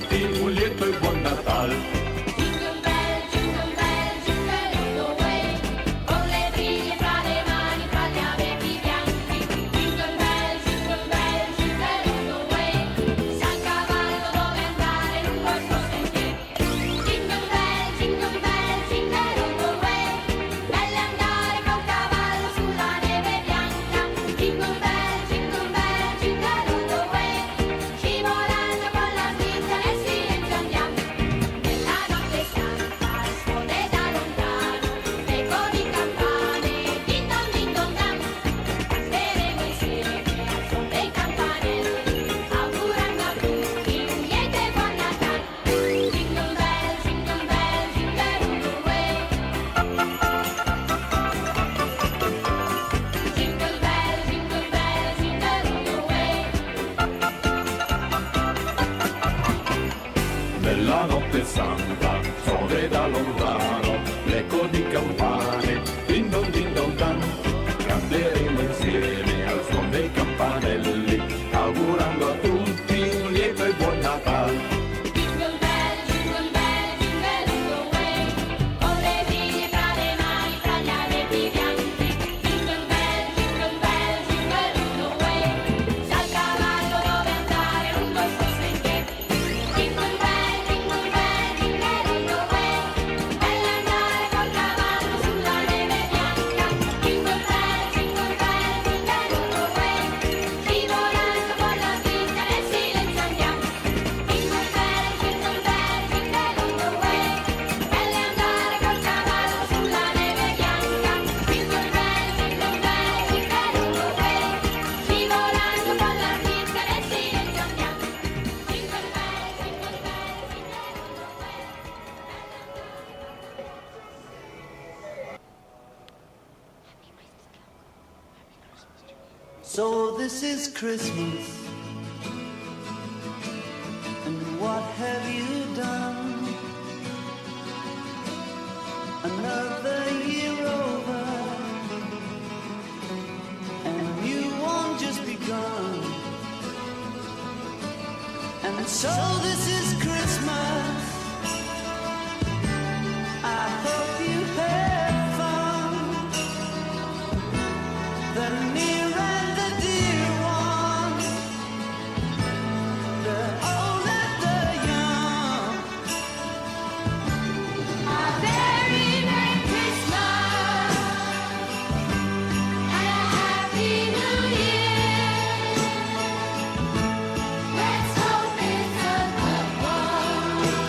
tutti un lieto e buon Natale. Jingle bell, jingle all the way, con le briglie fra le mani, fra gli abeti bianchi. Jingle bell, jingle all the way, sa il cavallo dove andare lungo il suo sentiero. Jingle bell, jingle all the way, bello andare col cavallo sulla neve bianca. Jingle bell, all the way, scivolando con la slitta nel silenzio andiamo. Nella notte santa suona da lontano l'eco di campane, din don dan. Canteremo insieme al suon dei campanelli, augurando a tutti un lieto e buon Natale. Jingle bell, jingle all the way. Jingle bell, all the way. Nella notte santa suona da lontano l'eco di campane, din don dan. Canteremo insieme al suon dei campanelli, augurando a tutti un lieto e buon Natale. Jingle bell, all the way, con le briglie fra le mani, fra gli abeti bianchi. Jingle bell, all the way, sa il cavallo dove andare lungo il suo sentiero. Jingle bell, all the way, bello andare col cavallo sulla neve bianca. Jingle bell, all the way, scivolando con la slitta nel silenzio andiamo. Jingle bell, all the way, bello andare col cavallo sulla neve bianca. Jingle bell, all the way, scivolando con la slitta nel silenzio andiamo. Jingle So this is Christmas, and what have you done? Another year over, and you won't just begun. And so this is Christmas. I hope you had fun. The near and the dear ones, the old and the young. A very Merry Christmas and a Happy New Year. Let's hope it's a good one.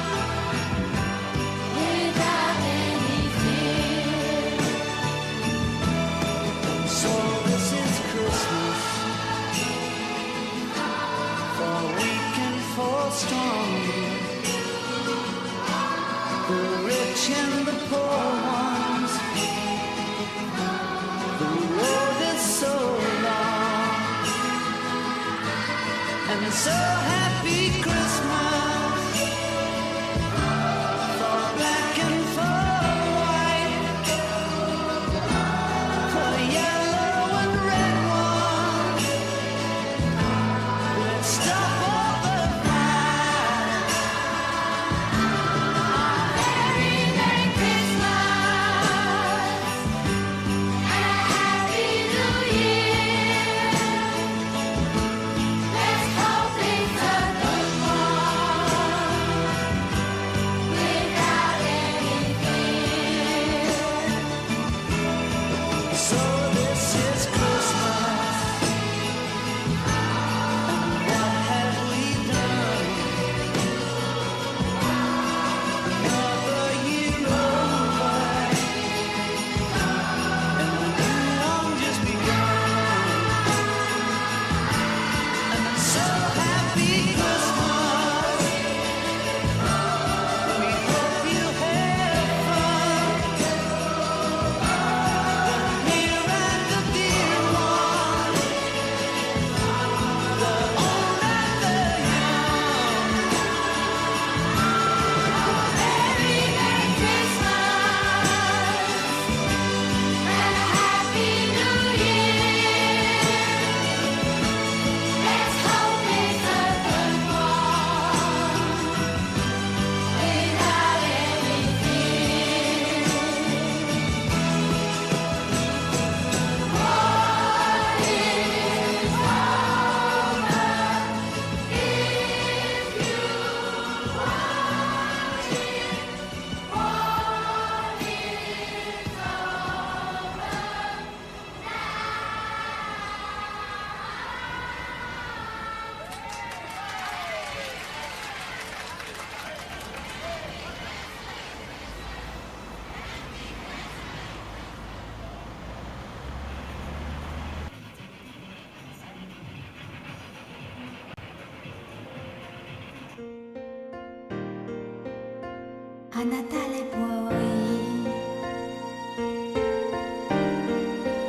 A Natale puoi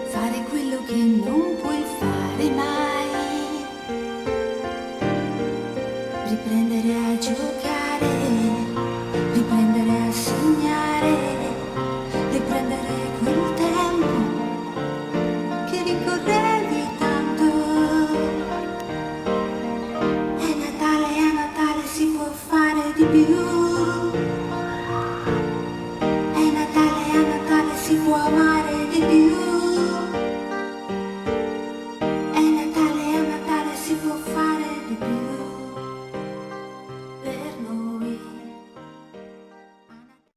fare quello che non puoi fare mai, riprendere a giocare, riprendere a sognare, riprendere quel tempo che ricorrevi tanto. È Natale, si può fare di più. È Natale, si può amare di più.